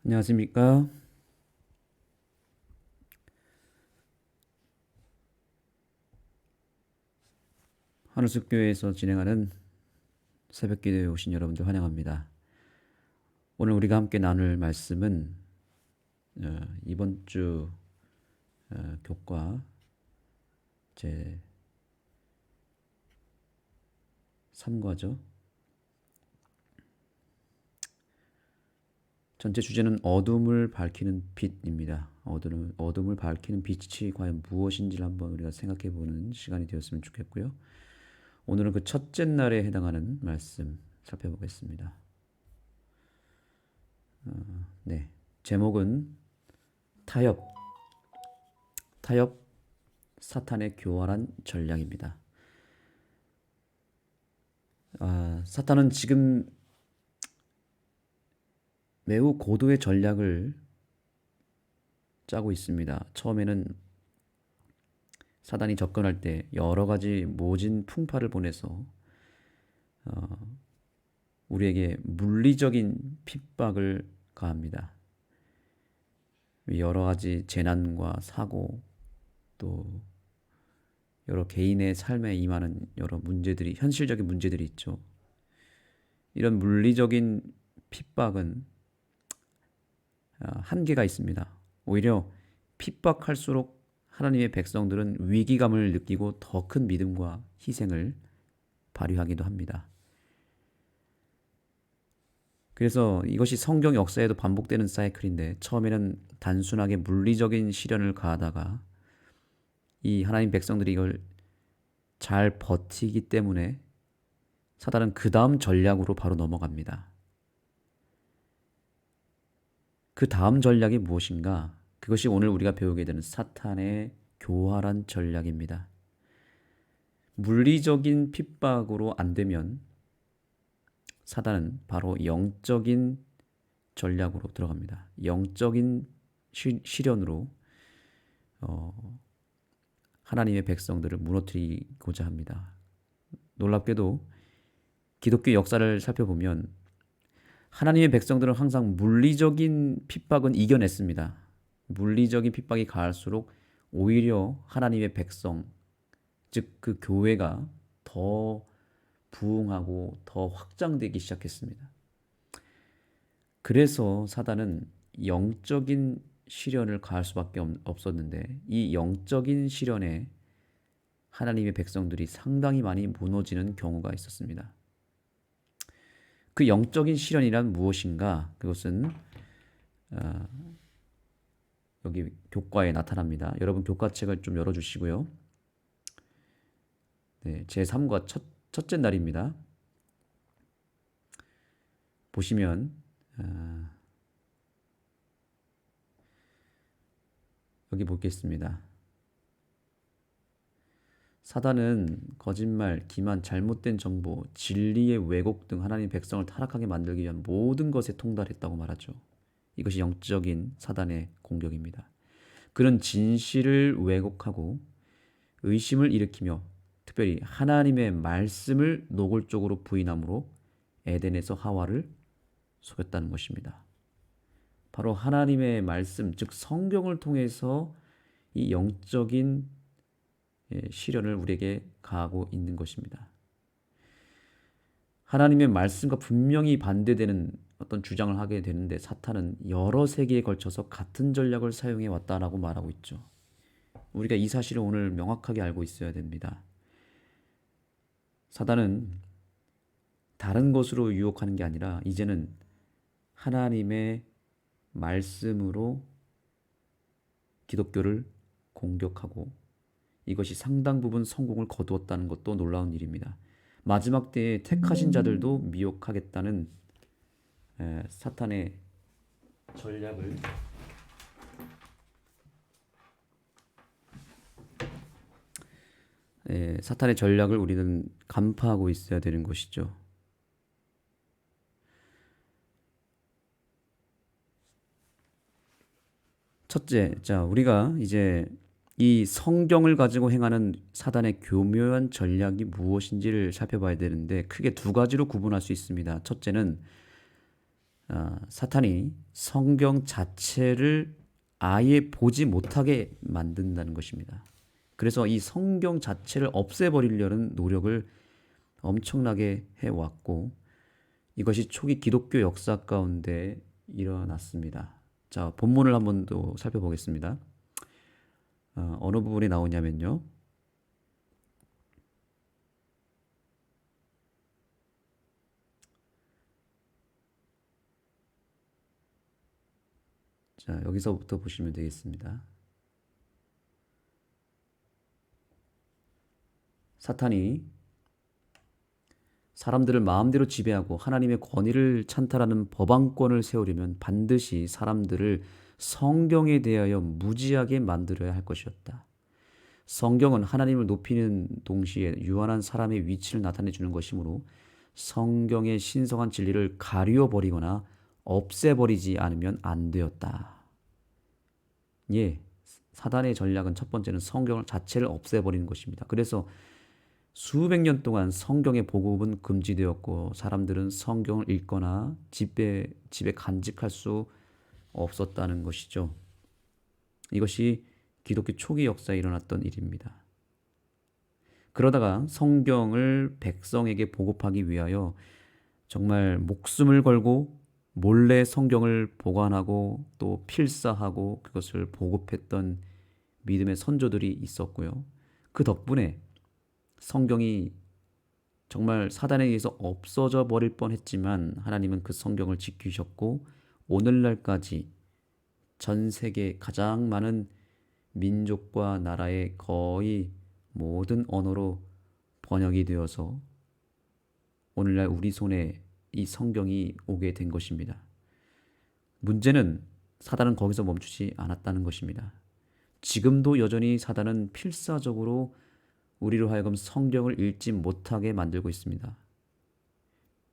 안녕하십니까? 하늘숲교회에서 진행하는 새벽기도에 오신 여러분들 환영합니다. 오늘 우리가 함께 나눌 말씀은 이번 주 교과 제 3과죠. 전체 주제는 어둠을 밝히는 빛입니다. 어둠을 밝히는 빛이 과연 무엇인지를 한번 우리가 생각해보는 시간이 되었으면 좋겠고요. 오늘은 그 첫째 날에 해당하는 말씀 살펴보겠습니다. 네, 제목은 타협, 사탄의 교활한 전략입니다. 사탄은 지금 매우 고도의 전략을 짜고 있습니다. 처음에는 사단이 접근할 때 여러 가지 모진 풍파를 보내서 우리에게 물리적인 핍박을 가합니다. 여러 가지 재난과 사고, 또 여러 개인의 삶에 임하는 여러 문제들이, 현실적인 문제들이 있죠. 이런 물리적인 핍박은 한계가 있습니다. 오히려 핍박할수록 하나님의 백성들은 위기감을 느끼고 더 큰 믿음과 희생을 발휘하기도 합니다. 그래서 이것이 성경 역사에도 반복되는 사이클인데, 처음에는 단순하게 물리적인 시련을 가하다가 이 하나님 백성들이 이걸 잘 버티기 때문에 사단은 그 다음 전략으로 바로 넘어갑니다. 그 다음 전략이 무엇인가? 그것이 오늘 우리가 배우게 되는 사탄의 교활한 전략입니다. 물리적인 핍박으로 안 되면 사단은 바로 영적인 전략으로 들어갑니다. 영적인 시련으로 하나님의 백성들을 무너뜨리고자 합니다. 놀랍게도 기독교 역사를 살펴보면 하나님의 백성들은 항상 물리적인 핍박은 이겨냈습니다. 물리적인 핍박이 가할수록 오히려 하나님의 백성, 즉 그 교회가 더 부흥하고 더 확장되기 시작했습니다. 그래서 사단은 영적인 시련을 가할 수밖에 없었는데, 이 영적인 시련에 하나님의 백성들이 상당히 많이 무너지는 경우가 있었습니다. 그 영적인 시련이란 무엇인가? 그것은 여기 교과에 나타납니다. 여러분 교과책을 좀 열어주시고요. 네, 제3과 첫째 날입니다. 보시면 여기 보겠습니다. 사단은 거짓말, 기만, 잘못된 정보, 진리의 왜곡 등 하나님 백성을 타락하게 만들기 위한 모든 것에 통달했다고 말하죠. 이것이 영적인 사단의 공격입니다. 그런 진실을 왜곡하고 의심을 일으키며 특별히 하나님의 말씀을 노골적으로 부인함으로 에덴에서 하와를 속였다는 것입니다. 바로 하나님의 말씀, 즉 성경을 통해서 이 영적인 시련을 우리에게 가하고 있는 것입니다. 하나님의 말씀과 분명히 반대되는 어떤 주장을 하게 되는데, 사탄은 여러 세기에 걸쳐서 같은 전략을 사용해 왔다라고 말하고 있죠. 우리가 이 사실을 오늘 명확하게 알고 있어야 됩니다. 사단은 다른 것으로 유혹하는 게 아니라 이제는 하나님의 말씀으로 기독교를 공격하고, 이것이 상당 부분 성공을 거두었다는 것도 놀라운 일입니다. 마지막 때에 택하신 자들도 미혹하겠다는 사탄의 전략을 우리는 간파하고 있어야 되는 것이죠. 첫째, 우리가 이제 이 성경을 가지고 행하는 사단의 교묘한 전략이 무엇인지를 살펴봐야 되는데, 크게 두 가지로 구분할 수 있습니다. 첫째는 사탄이 성경 자체를 아예 보지 못하게 만든다는 것입니다. 그래서 이 성경 자체를 없애버리려는 노력을 엄청나게 해왔고 이것이 초기 기독교 역사 가운데 일어났습니다. 자, 본문을 한번 더 살펴보겠습니다. 어느 부분에 나오냐면요. 자, 여기서부터 보시면 되겠습니다. 사탄이 사람들을 마음대로 지배하고 하나님의 권위를 찬탈하는 법안권을 세우려면 반드시 사람들을 성경에 대하여 무지하게 만들어야 할 것이었다. 성경은 하나님을 높이는 동시에 유한한 사람의 위치를 나타내 주는 것이므로 성경의 신성한 진리를 가리워 버리거나 없애버리지 않으면 안 되었다. 예, 사단의 전략은 첫 번째는 성경 자체를 없애버리는 것입니다. 그래서 수백 년 동안 성경의 보급은 금지되었고 사람들은 성경을 읽거나 집에 간직할 수 없었다는 것이죠. 이것이 기독교 초기 역사에 일어났던 일입니다. 그러다가 성경을 백성에게 보급하기 위하여 정말 목숨을 걸고 몰래 성경을 보관하고 또 필사하고 그것을 보급했던 믿음의 선조들이 있었고요. 그 덕분에 성경이 정말 사단에 의해서 없어져 버릴 뻔했지만 하나님은 그 성경을 지키셨고 오늘날까지 전 세계 가장 많은 민족과 나라의 거의 모든 언어로 번역이 되어서 오늘날 우리 손에 이 성경이 오게 된 것입니다. 문제는 사단은 거기서 멈추지 않았다는 것입니다. 지금도 여전히 사단은 필사적으로 우리로 하여금 성경을 읽지 못하게 만들고 있습니다.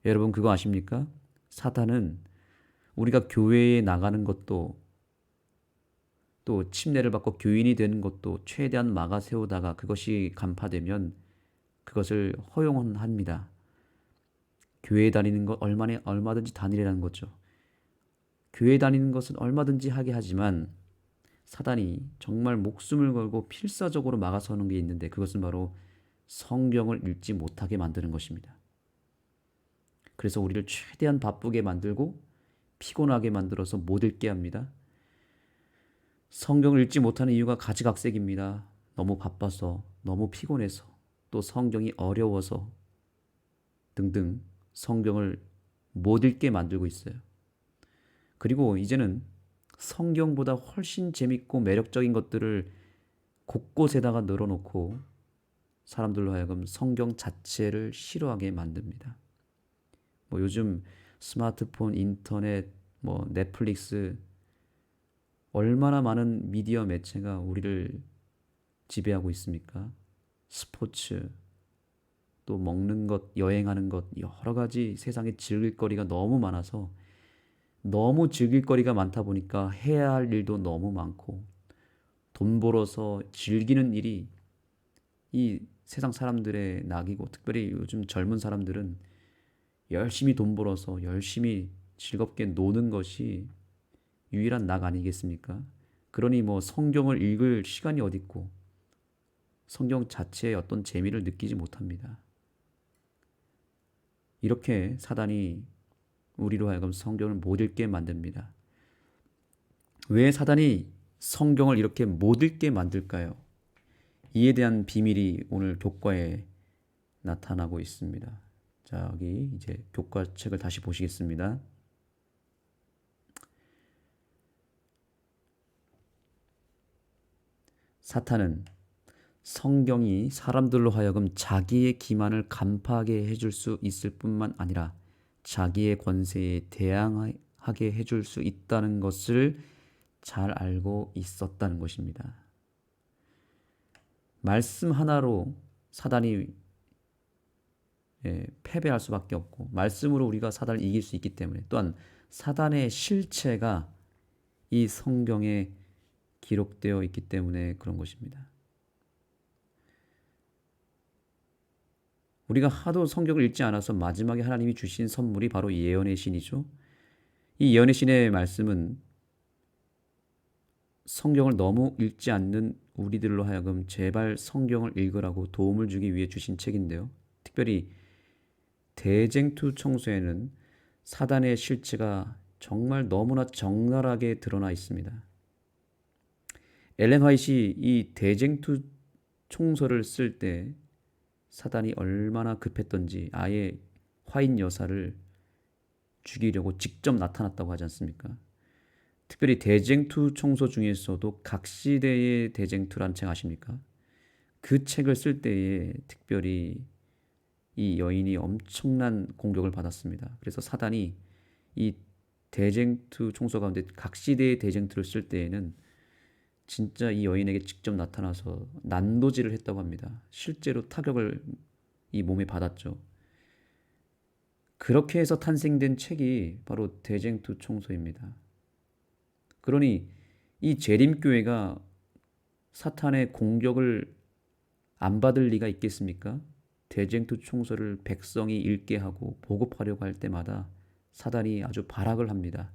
여러분 그거 아십니까? 사단은 우리가 교회에 나가는 것도 또 침례를 받고 교인이 되는 것도 최대한 막아 세우다가 그것이 간파되면 그것을 허용합니다. 교회 다니는 것 얼마든지 다니라는 거죠. 교회 다니는 것은 얼마든지 하게 하지만 사단이 정말 목숨을 걸고 필사적으로 막아서는 게 있는데 그것은 바로 성경을 읽지 못하게 만드는 것입니다. 그래서 우리를 최대한 바쁘게 만들고 피곤하게 만들어서 못 읽게 합니다. 성경을 읽지 못하는 이유가 가지각색입니다. 너무 바빠서, 너무 피곤해서, 또 성경이 어려워서 등등 성경을 못 읽게 만들고 있어요. 그리고 이제는 성경보다 훨씬 재밌고 매력적인 것들을 곳곳에다가 늘어놓고 사람들로 하여금 성경 자체를 싫어하게 만듭니다. 요즘 스마트폰, 인터넷, 넷플릭스 얼마나 많은 미디어 매체가 우리를 지배하고 있습니까? 스포츠, 또 먹는 것, 여행하는 것, 여러 가지 세상에 즐길 거리가 너무 많아서 너무 즐길 거리가 많다 보니까 해야 할 일도 너무 많고 돈 벌어서 즐기는 일이 이 세상 사람들의 낙이고 특별히 요즘 젊은 사람들은 열심히 돈 벌어서 열심히 즐겁게 노는 것이 유일한 낙 아니겠습니까? 그러니 성경을 읽을 시간이 어디 있고 성경 자체의 어떤 재미를 느끼지 못합니다. 이렇게 사단이 우리로 하여금 성경을 못 읽게 만듭니다. 왜 사단이 성경을 이렇게 못 읽게 만들까요? 이에 대한 비밀이 오늘 교과에 나타나고 있습니다. 자, 여기 이제 교과책을 다시 보시겠습니다. 사탄은 성경이 사람들로 하여금 자기의 기만을 간파하게 해줄 수 있을 뿐만 아니라 자기의 권세에 대항하게 해줄 수 있다는 것을 잘 알고 있었다는 것입니다. 말씀 하나로 사단이 패배할 수밖에 없고 말씀으로 우리가 사단을 이길 수 있기 때문에 또한 사단의 실체가 이 성경에 기록되어 있기 때문에 그런 것입니다. 우리가 하도 성경을 읽지 않아서 마지막에 하나님이 주신 선물이 바로 예언의 신이죠. 이 예언의 신의 말씀은 성경을 너무 읽지 않는 우리들로 하여금 제발 성경을 읽으라고 도움을 주기 위해 주신 책인데요. 특별히 대쟁투 청소에는 사단의 실체가 정말 너무나 적나라하게 드러나 있습니다. 엘렌 화이트이 이 대쟁투 총서를 쓸 때 사단이 얼마나 급했던지 아예 화인 여사를 죽이려고 직접 나타났다고 하지 않습니까? 특별히 대쟁투 총서 중에서도 각 시대의 대쟁투란 책 아십니까? 그 책을 쓸 때에 특별히 이 여인이 엄청난 공격을 받았습니다. 그래서 사단이 이 대쟁투 총서 가운데 각 시대의 대쟁투를 쓸 때에는 진짜 이 여인에게 직접 나타나서 난도질을 했다고 합니다. 실제로 타격을 이 몸에 받았죠. 그렇게 해서 탄생된 책이 바로 대쟁투 총서입니다. 그러니 이 재림교회가 사탄의 공격을 안 받을 리가 있겠습니까? 대쟁투 총서를 백성이 읽게 하고 보급하려고 할 때마다 사단이 아주 발악을 합니다.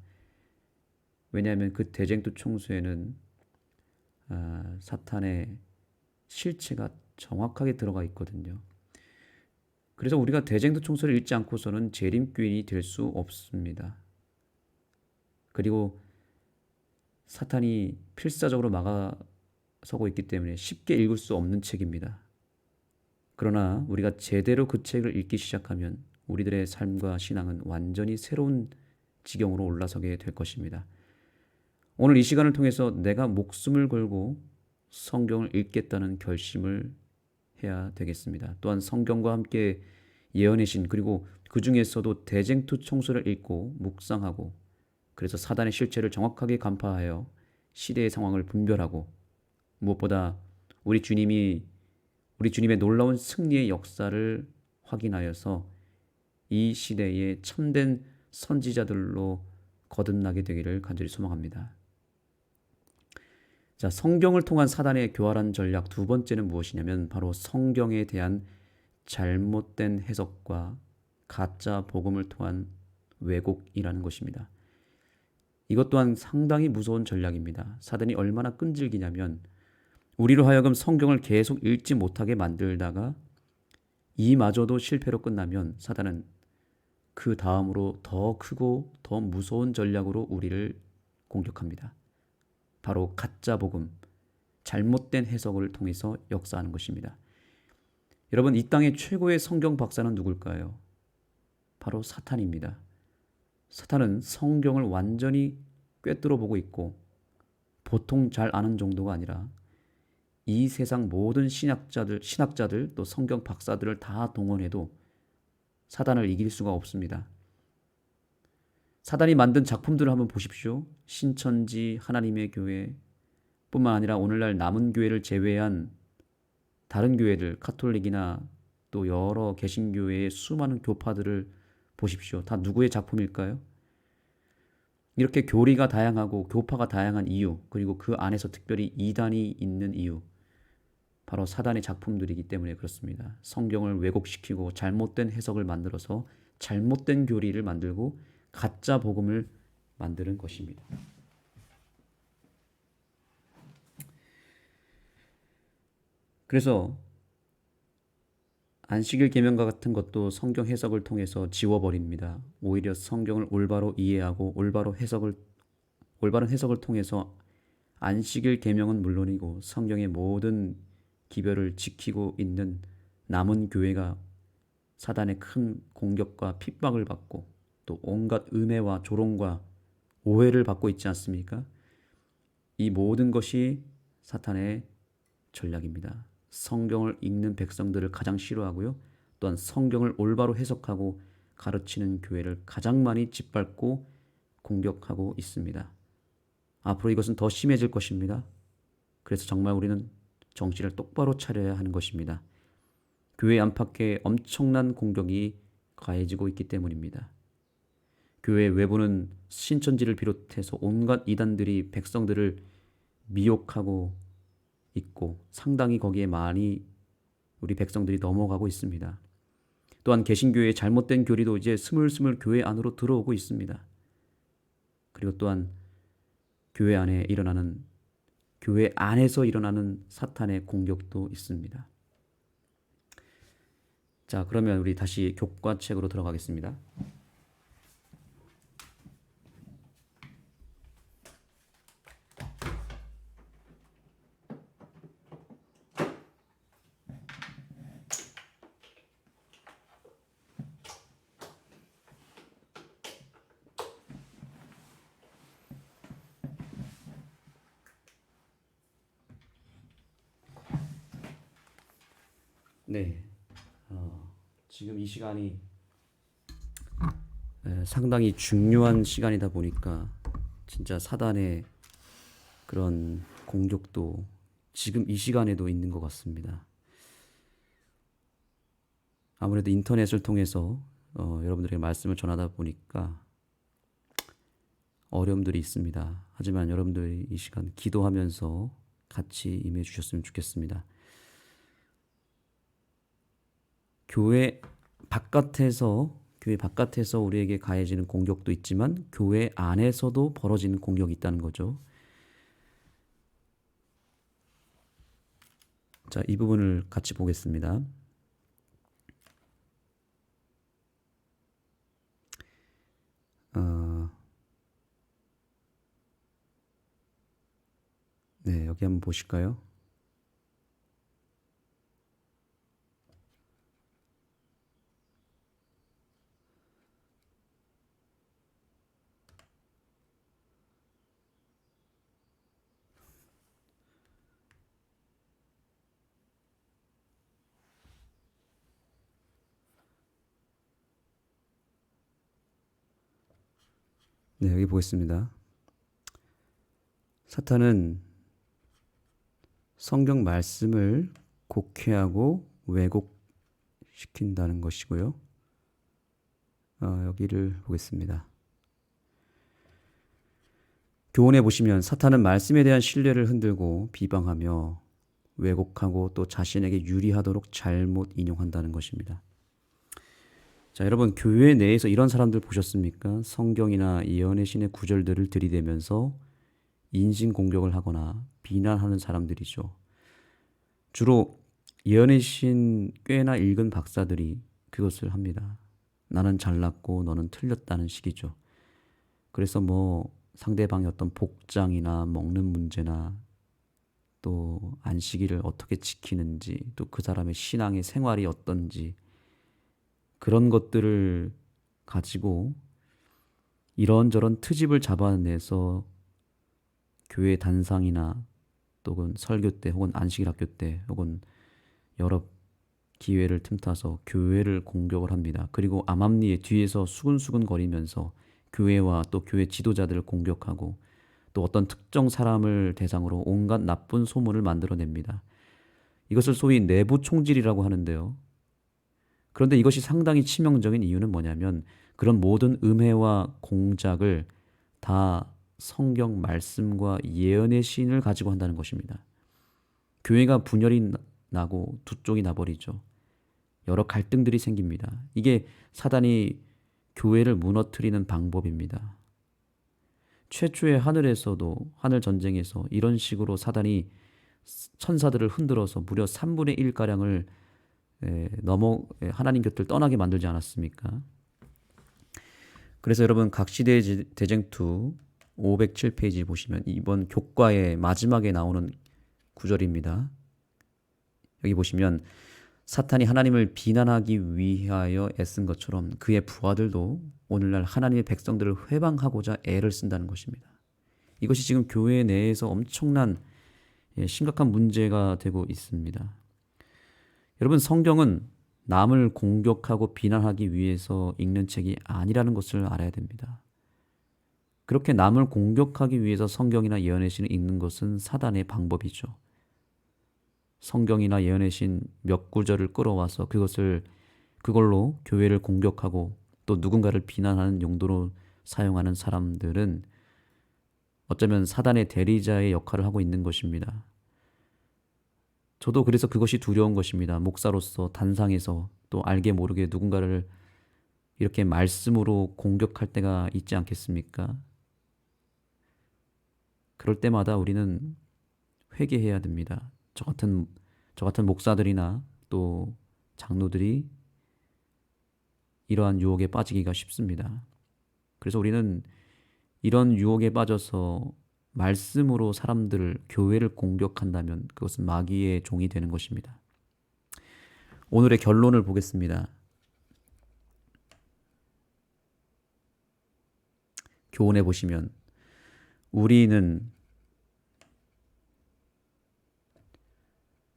왜냐하면 그 대쟁투 총서에는 사탄의 실체가 정확하게 들어가 있거든요. 그래서 우리가 대쟁투 총서를 읽지 않고서는 재림교인이 될 수 없습니다. 그리고 사탄이 필사적으로 막아서고 있기 때문에 쉽게 읽을 수 없는 책입니다. 그러나 우리가 제대로 그 책을 읽기 시작하면 우리들의 삶과 신앙은 완전히 새로운 지경으로 올라서게 될 것입니다. 오늘 이 시간을 통해서 내가 목숨을 걸고 성경을 읽겠다는 결심을 해야 되겠습니다. 또한 성경과 함께 예언의 신 그리고 그 중에서도 대쟁투 총서를 읽고 묵상하고 그래서 사단의 실체를 정확하게 간파하여 시대의 상황을 분별하고 무엇보다 우리 주님의 놀라운 승리의 역사를 확인하여서 이 시대에 참된 선지자들로 거듭나게 되기를 간절히 소망합니다. 자, 성경을 통한 사단의 교활한 전략 두 번째는 무엇이냐면 바로 성경에 대한 잘못된 해석과 가짜 복음을 통한 왜곡이라는 것입니다. 이것 또한 상당히 무서운 전략입니다. 사단이 얼마나 끈질기냐면 우리로 하여금 성경을 계속 읽지 못하게 만들다가 이마저도 실패로 끝나면 사단은 그 다음으로 더 크고 더 무서운 전략으로 우리를 공격합니다. 바로 가짜 복음, 잘못된 해석을 통해서 역사하는 것입니다. 여러분, 이 땅의 최고의 성경 박사는 누굴까요? 바로 사탄입니다. 사탄은 성경을 완전히 꿰뚫어 보고 있고 보통 잘 아는 정도가 아니라 이 세상 모든 신학자들 또 성경 박사들을 다 동원해도 사단을 이길 수가 없습니다. 사단이 만든 작품들을 한번 보십시오. 신천지, 하나님의 교회 뿐만 아니라 오늘날 남은 교회를 제외한 다른 교회들, 카톨릭이나 또 여러 개신교회의 수많은 교파들을 보십시오. 다 누구의 작품일까요? 이렇게 교리가 다양하고 교파가 다양한 이유, 그리고 그 안에서 특별히 이단이 있는 이유, 바로 사단의 작품들이기 때문에 그렇습니다. 성경을 왜곡시키고 잘못된 해석을 만들어서 잘못된 교리를 만들고 가짜 복음을 만드는 것입니다. 그래서 안식일 계명과 같은 것도 성경 해석을 통해서 지워버립니다. 오히려 성경을 올바로 이해하고 올바른 해석을 통해서 안식일 계명은 물론이고 성경의 모든 기별을 지키고 있는 남은 교회가 사단의 큰 공격과 핍박을 받고 또 온갖 음해와 조롱과 오해를 받고 있지 않습니까? 이 모든 것이 사탄의 전략입니다. 성경을 읽는 백성들을 가장 싫어하고요. 또한 성경을 올바로 해석하고 가르치는 교회를 가장 많이 짓밟고 공격하고 있습니다. 앞으로 이것은 더 심해질 것입니다. 그래서 정말 우리는 정신을 똑바로 차려야 하는 것입니다. 교회 안팎에 엄청난 공격이 가해지고 있기 때문입니다. 교회 외부는 신천지를 비롯해서 온갖 이단들이 백성들을 미혹하고 있고 상당히 거기에 많이 우리 백성들이 넘어가고 있습니다. 또한 개신교회의 잘못된 교리도 이제 스물스물 교회 안으로 들어오고 있습니다. 그리고 또한 교회 안에서 일어나는 사탄의 공격도 있습니다. 자, 그러면 우리 다시 교과책으로 들어가겠습니다. 네, 지금 이 시간이 상당히 중요한 시간이다 보니까 진짜 사단의 그런 공격도 지금 이 시간에도 있는 것 같습니다. 아무래도 인터넷을 통해서 여러분들에게 말씀을 전하다 보니까 어려움들이 있습니다. 하지만 여러분들이 이 시간 기도하면서 같이 임해 주셨으면 좋겠습니다. 교회 바깥에서 우리에게 가해지는 공격도 있지만 교회 안에서도 벌어지는 공격이 있다는 거죠. 자, 이 부분을 같이 보겠습니다. 네, 여기 한번 보실까요? 네, 여기 보겠습니다. 사탄은 성경 말씀을 곡해하고 왜곡시킨다는 것이고요. 여기를 보겠습니다. 교훈에 보시면 사탄은 말씀에 대한 신뢰를 흔들고 비방하며 왜곡하고 또 자신에게 유리하도록 잘못 인용한다는 것입니다. 자, 여러분 교회 내에서 이런 사람들 보셨습니까? 성경이나 예언의 신의 구절들을 들이대면서 인신공격을 하거나 비난하는 사람들이죠. 주로 예언의 신 꽤나 읽은 박사들이 그것을 합니다. 나는 잘났고 너는 틀렸다는 식이죠. 그래서 상대방의 어떤 복장이나 먹는 문제나 또 안식일을 어떻게 지키는지 또 그 사람의 신앙의 생활이 어떤지 그런 것들을 가지고 이런저런 트집을 잡아내서 교회 단상이나 또는 설교 때 혹은 안식일 학교 때 혹은 여러 기회를 틈타서 교회를 공격을 합니다. 그리고 암암리에 뒤에서 수근수근 거리면서 교회와 또 교회 지도자들을 공격하고 또 어떤 특정 사람을 대상으로 온갖 나쁜 소문을 만들어냅니다. 이것을 소위 내부 총질이라고 하는데요. 그런데 이것이 상당히 치명적인 이유는 뭐냐면 그런 모든 음해와 공작을 다 성경 말씀과 예언의 신을 가지고 한다는 것입니다. 교회가 분열이 나고 두 쪽이 나버리죠. 여러 갈등들이 생깁니다. 이게 사단이 교회를 무너뜨리는 방법입니다. 최초의 하늘 전쟁에서 이런 식으로 사단이 천사들을 흔들어서 무려 3분의 1가량을 하나님 곁을 떠나게 만들지 않았습니까? 그래서 여러분 각 시대의 대쟁투 507페이지 보시면 이번 교과의 마지막에 나오는 구절입니다. 여기 보시면 사탄이 하나님을 비난하기 위하여 애쓴 것처럼 그의 부하들도 오늘날 하나님의 백성들을 회방하고자 애를 쓴다는 것입니다. 이것이 지금 교회 내에서 엄청난 심각한 문제가 되고 있습니다. 여러분 성경은 남을 공격하고 비난하기 위해서 읽는 책이 아니라는 것을 알아야 됩니다. 그렇게 남을 공격하기 위해서 성경이나 예언의 신을 읽는 것은 사단의 방법이죠. 성경이나 예언의 신 몇 구절을 끌어와서 그걸로 교회를 공격하고 또 누군가를 비난하는 용도로 사용하는 사람들은 어쩌면 사단의 대리자의 역할을 하고 있는 것입니다. 저도 그래서 그것이 두려운 것입니다. 목사로서 단상에서 또 알게 모르게 누군가를 이렇게 말씀으로 공격할 때가 있지 않겠습니까? 그럴 때마다 우리는 회개해야 됩니다. 저 같은 목사들이나 또 장로들이 이러한 유혹에 빠지기가 쉽습니다. 그래서 우리는 이런 유혹에 빠져서 말씀으로 사람들을, 교회를 공격한다면 그것은 마귀의 종이 되는 것입니다. 오늘의 결론을 보겠습니다. 교훈해 보시면 우리는,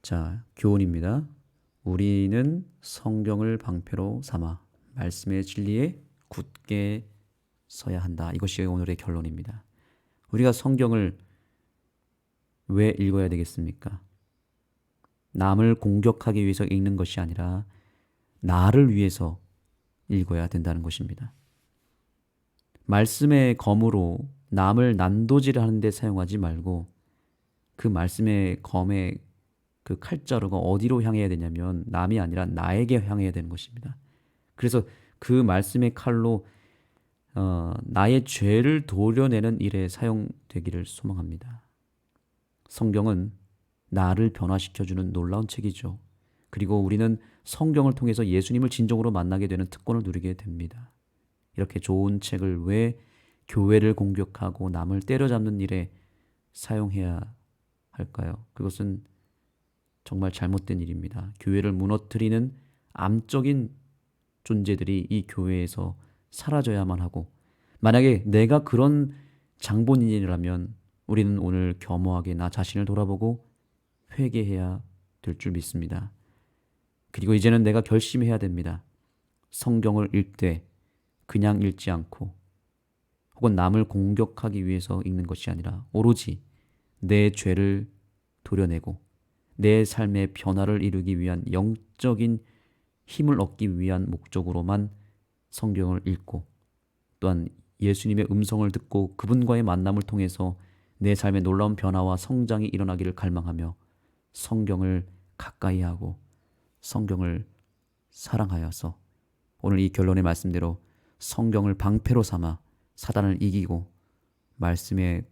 자, 교훈입니다. 우리는 성경을 방패로 삼아 말씀의 진리에 굳게 서야 한다. 이것이 오늘의 결론입니다. 우리가 성경을 왜 읽어야 되겠습니까? 남을 공격하기 위해서 읽는 것이 아니라 나를 위해서 읽어야 된다는 것입니다. 말씀의 검으로 남을 난도질하는 데 사용하지 말고 그 말씀의 검의 그 칼자루가 어디로 향해야 되냐면 남이 아니라 나에게 향해야 되는 것입니다. 그래서 그 말씀의 칼로 나의 죄를 도려내는 일에 사용되기를 소망합니다. 성경은 나를 변화시켜주는 놀라운 책이죠. 그리고 우리는 성경을 통해서 예수님을 진정으로 만나게 되는 특권을 누리게 됩니다. 이렇게 좋은 책을 왜 교회를 공격하고 남을 때려잡는 일에 사용해야 할까요? 그것은 정말 잘못된 일입니다. 교회를 무너뜨리는 암적인 존재들이 이 교회에서 사라져야만 하고, 만약에 내가 그런 장본인이라면 우리는 오늘 겸허하게 나 자신을 돌아보고 회개해야 될 줄 믿습니다. 그리고 이제는 내가 결심해야 됩니다. 성경을 읽을 때 그냥 읽지 않고 혹은 남을 공격하기 위해서 읽는 것이 아니라 오로지 내 죄를 도려내고 내 삶의 변화를 이루기 위한 영적인 힘을 얻기 위한 목적으로만 성경을 읽고, 또한 예수님의 음성을 듣고 그분과의 만남을 통해서 내 삶의 놀라운 변화와 성장이 일어나기를 갈망하며 성경을 가까이 하고 성경을 사랑하여서 오늘 이 결론의 말씀대로 성경을 방패로 삼아 사단을 이기고 말씀의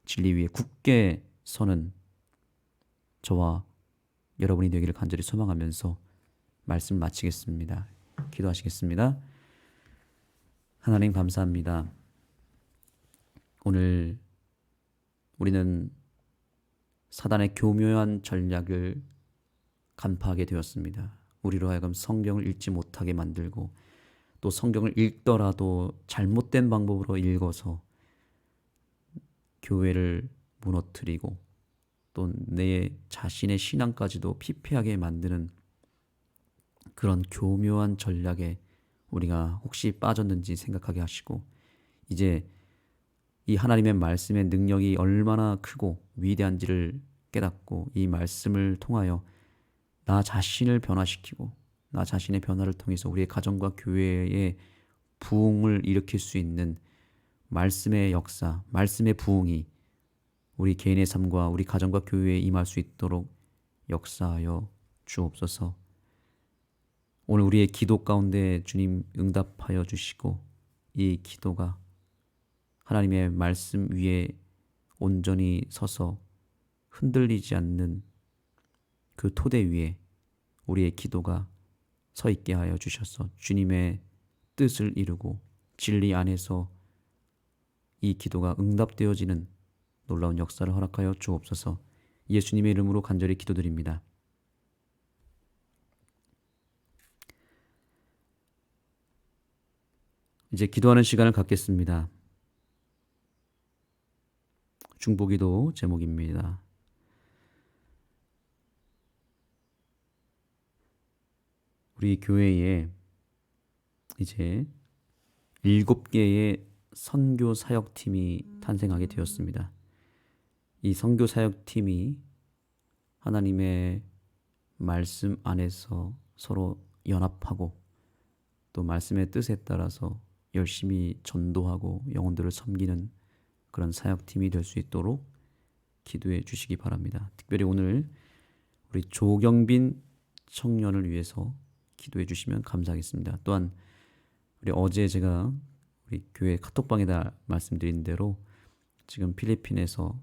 진리 위에 굳게 서는 저와 여러분이 되기를 간절히 소망하면서 말씀 마치겠습니다. 기도하시겠습니다. 하나님 감사합니다. 오늘 우리는 사단의 교묘한 전략을 간파하게 되었습니다. 우리로 하여금 성경을 읽지 못하게 만들고 또 성경을 읽더라도 잘못된 방법으로 읽어서 교회를 무너뜨리고 또 내 자신의 신앙까지도 피폐하게 만드는 그런 교묘한 전략에 우리가 혹시 빠졌는지 생각하게 하시고, 이제 이 하나님의 말씀의 능력이 얼마나 크고 위대한지를 깨닫고 이 말씀을 통하여 나 자신을 변화시키고 나 자신의 변화를 통해서 우리의 가정과 교회의 부흥을 일으킬 수 있는 말씀의 역사, 말씀의 부흥이 우리 개인의 삶과 우리 가정과 교회에 임할 수 있도록 역사하여 주옵소서. 오늘 우리의 기도 가운데 주님 응답하여 주시고 이 기도가 하나님의 말씀 위에 온전히 서서 흔들리지 않는 그 토대 위에 우리의 기도가 서 있게 하여 주셔서 주님의 뜻을 이루고 진리 안에서 이 기도가 응답되어지는 놀라운 역사를 허락하여 주옵소서. 예수님의 이름으로 간절히 기도드립니다. 이제 기도하는 시간을 갖겠습니다. 중보기도 제목입니다. 우리 교회에 이제 7개의 선교 사역팀이 탄생하게 되었습니다. 이 선교 사역팀이 하나님의 말씀 안에서 서로 연합하고 또 말씀의 뜻에 따라서 열심히 전도하고 영혼들을 섬기는 그런 사역팀이 될 수 있도록 기도해 주시기 바랍니다. 특별히 오늘 우리 조경빈 청년을 위해서 기도해 주시면 감사하겠습니다. 또한 우리 어제 제가 우리 교회 카톡방에다 말씀드린 대로 지금 필리핀에서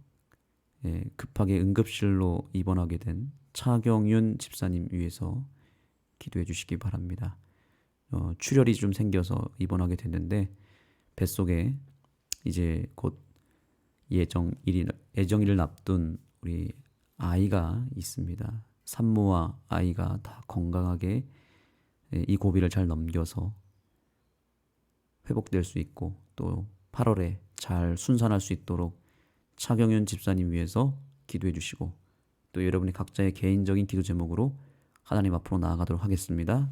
급하게 응급실로 입원하게 된 차경윤 집사님 위해서 기도해 주시기 바랍니다. 출혈이 좀 생겨서 입원하게 됐는데 뱃속에 이제 곧 예정일을 앞둔 우리 아이가 있습니다. 산모와 아이가 다 건강하게 이 고비를 잘 넘겨서 회복될 수 있고 또 8월에 잘 순산할 수 있도록 차경윤 집사님 위해서 기도해 주시고 또 여러분이 각자의 개인적인 기도 제목으로 하나님 앞으로 나아가도록 하겠습니다.